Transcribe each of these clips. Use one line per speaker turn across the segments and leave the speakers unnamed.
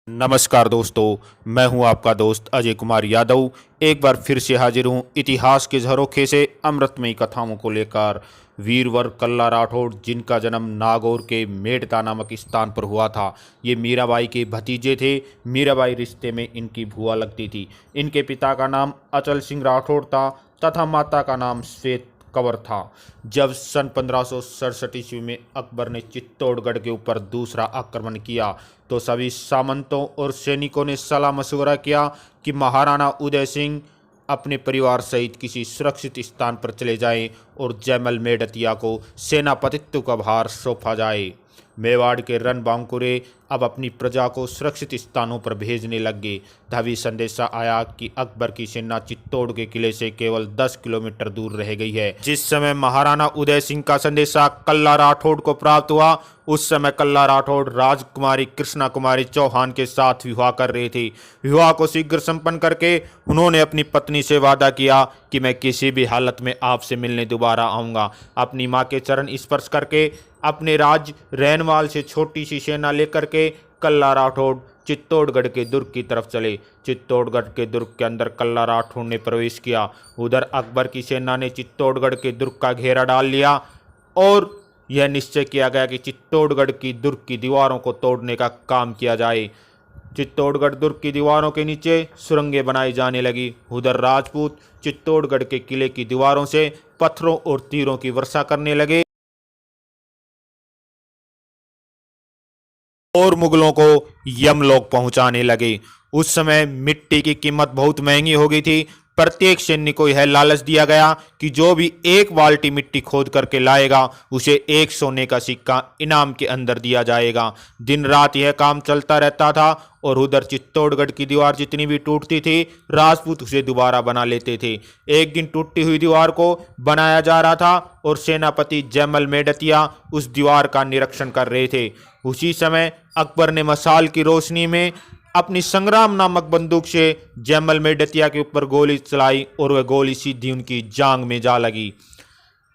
नमस्कार दोस्तों, मैं हूं आपका दोस्त अजय कुमार यादव। एक बार फिर से हाजिर हूं इतिहास के झरोखे से अमृतमयी कथाओं को लेकर। वीरवर कल्ला राठौड़, जिनका जन्म नागौर के मेड़ता नामक स्थान पर हुआ था, ये मीराबाई के भतीजे थे। मीराबाई रिश्ते में इनकी भूआ लगती थी। इनके पिता का नाम अचल सिंह राठौड़ था तथा माता का नाम श्वेत कंवर था। जब सन 1567 ईस्वी में अकबर ने चित्तौड़गढ़ के ऊपर दूसरा आक्रमण किया तो सभी सामंतों और सैनिकों ने सलाह मशवरा किया कि महाराणा उदय सिंह अपने परिवार सहित किसी सुरक्षित स्थान पर चले जाएं और जयमल मेड़तिया को सेनापतित्व का भार सौंपा जाए। मेवाड़ के रणबांकुरे अब अपनी प्रजा को सुरक्षित स्थानों पर भेजने लगे। तभी संदेशा आया कि अकबर की सेना चित्तौड़ के किले से केवल 10 किलोमीटर दूर रह गई है। जिस समय महाराणा उदय सिंह का संदेशा कल्ला राठौड़ को प्राप्त हुआ, उस समय कल्ला राठौड़ राजकुमारी कृष्णा कुमारी चौहान के साथ विवाह कर रहे थे। विवाह को शीघ्र संपन्न करके उन्होंने अपनी पत्नी से वादा किया कि मैं किसी भी हालत में आपसे मिलने दोबारा आऊँगा। अपनी माँ के चरण स्पर्श करके अपने राज रैनवाल से छोटी सी सेना लेकर के कल्ला राठौड़ चित्तौड़गढ़ के दुर्ग की तरफ चले। चित्तौड़गढ़ के दुर्ग के अंदर कल्ला राठौड़ ने प्रवेश किया। उधर अकबर की सेना ने चित्तौड़गढ़ के दुर्ग का घेरा डाल लिया और यह निश्चय किया गया कि चित्तौड़गढ़ की दुर्ग की दीवारों को तोड़ने का काम किया जाए। चित्तौड़गढ़ दुर्ग की दीवारों के नीचे सुरंगें बनाई जाने लगी। उधर राजपूत चित्तौड़गढ़ के किले की दीवारों से पत्थरों और तीरों की वर्षा करने लगे और मुगलों को यमलोक पहुंचाने लगे। उस समय मिट्टी की कीमत बहुत महंगी हो गई थी। प्रत्येक सैनिक को यह लालच दिया गया कि जो भी एक बाल्टी मिट्टी खोद करके लाएगा उसे एक सोने का सिक्का इनाम के अंदर दिया जाएगा। दिन रात यह काम चलता रहता था और उधर चित्तौड़गढ़ की दीवार जितनी भी टूटती थी, राजपूत उसे दोबारा बना लेते थे। एक दिन टूटी हुई दीवार को बनाया जा रहा था और सेनापति जयमल मेड़तिया उस दीवार का निरीक्षण कर रहे थे। उसी समय अकबर ने मशाल की रोशनी में अपनी संग्राम नामक बंदूक से जयमल मेड़तिया के ऊपर गोली चलाई और वह गोली सीधी उनकी जांग में जा लगी।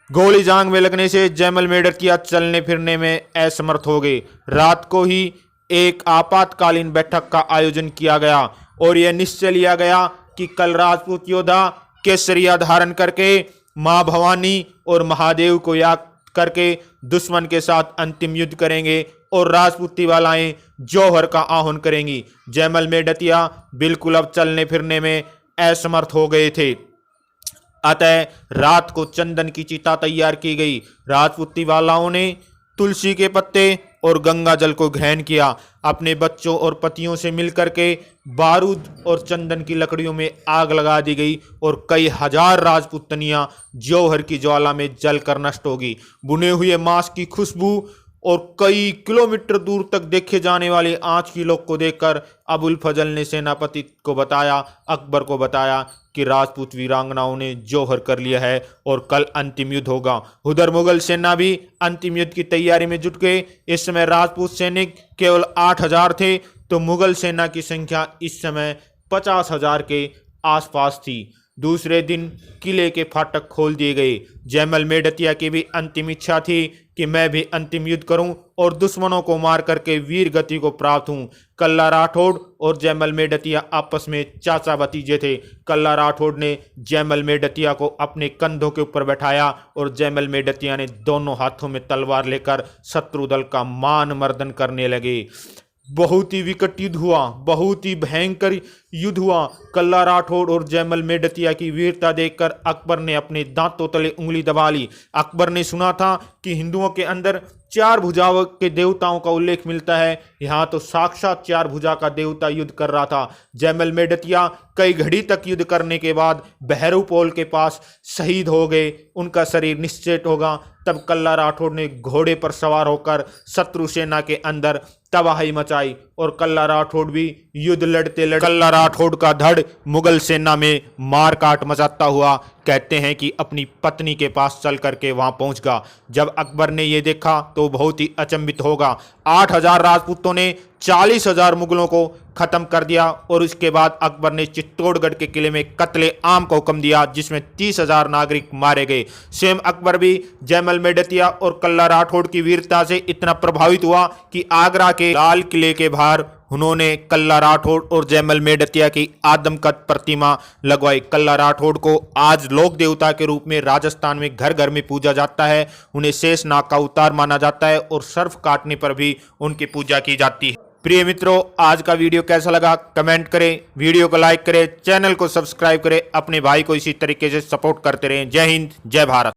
गोली जांग में लगने से जयमल मेड़तिया चलने फिरने में असमर्थ हो गए। रात को ही एक आपातकालीन बैठक का आयोजन किया गया और यह निश्चय लिया गया कि कल राजपूत योद्धा केसरिया धारण करके मां भवानी और महादेव को याद करके दुश्मन के साथ अंतिम युद्ध करेंगे और राजपूती वालाएं जौहर का आह्वान करेंगी। जयमल मेड़तिया बिल्कुल अब चलने फिरने में असमर्थ हो गए थे। अतः रात को चंदन की चिता तैयार की गई। राजपूती वालाओं ने तुलसी के पत्ते और गंगा जल को ग्रहण किया। अपने बच्चों और पतियों से मिलकर के बारूद और चंदन की लकड़ियों में आग लगा दी गई और कई हजार राजपूतनियां जौहर की ज्वाला में जलकर नष्ट होगी। बुने हुए मांस की खुशबू और कई किलोमीटर दूर तक देखे जाने वाले आँच की लोग को देखकर अबुल फजल ने सेनापति को बताया, अकबर को बताया कि राजपूत वीरांगनाओं ने जौहर कर लिया है और कल अंतिम युद्ध होगा। उधर मुगल सेना भी अंतिम युद्ध की तैयारी में जुट गए। इस समय राजपूत सैनिक केवल 8,000 थे तो मुगल सेना की संख्या इस समय 50,000 के आसपास थी। दूसरे दिन किले के फाटक खोल दिए गए। जयमल मेड़तिया की भी अंतिम इच्छा थी कि मैं भी अंतिम युद्ध करूं और दुश्मनों को मार करके वीर गति को प्राप्त हूं। कल्ला राठौड़ और जयमल मेड़तिया आपस में चाचा भतीजे थे। कल्ला राठौड़ ने जयमल मेड़तिया को अपने कंधों के ऊपर बैठाया और जयमल मेड़तिया ने दोनों हाथों में तलवार लेकर शत्रु दल का मान मर्दन करने लगे। बहुत ही विकट युद्ध हुआ, बहुत ही भयंकर युद्ध हुआ। कल्ला राठौड़ और जयमल मेड़तिया की वीरता देखकर अकबर ने अपने दांतों तले उंगली दबा ली। अकबर ने सुना था कि हिंदुओं के अंदर 4 भुजाओं के देवताओं का उल्लेख मिलता है। यहाँ तो साक्षात 4 भुजा का देवता युद्ध कर रहा था। जयमल मेड़तिया कई घड़ी तक युद्ध करने के बाद बहरूपोल के पास शहीद हो गए। उनका शरीर निश्चेत होगा। तब कल्ला राठौड़ ने घोड़े पर सवार होकर शत्रु सेना के अंदर तबाही मचाई और कल्ला राठौड़ भी युद्ध लड़ते लड़ते कल्ला राठौड़ का धड़ मुगल सेना में मार काट मचाता हुआ कहते हैं कि अपनी पत्नी के पास चल करके वहां पहुंच गया। जब अकबर ने यह देखा तो बहुत ही अचंभित होगा। 8,000 राजपूतों ने 40,000 मुगलों को खत्म कर दिया और उसके बाद अकबर ने चित्तौड़गढ़ के किले में कत्ले आम का हुक्म दिया जिसमें 30,000 नागरिक मारे गए। स्वयं अकबर भी जयमल मेड़तिया और कल्ला राठौड़ की वीरता से इतना प्रभावित हुआ कि आगरा के लाल किले के बाहर उन्होंने कल्ला राठौड़ और जयमल मेड़तिया की आदमकद प्रतिमा लगवाई। कल्ला राठौड़ को आज लोक देवता के रूप में राजस्थान में घर घर में पूजा जाता है। उन्हें शेषनाग का अवतार माना जाता है और सर्फ काटने पर भी उनकी पूजा की जाती है। प्रिय मित्रों, आज का वीडियो कैसा लगा कमेंट करें, वीडियो को लाइक करें, चैनल को सब्सक्राइब करें, अपने भाई को इसी तरीके से सपोर्ट करते रहें। जय हिंद, जय भारत।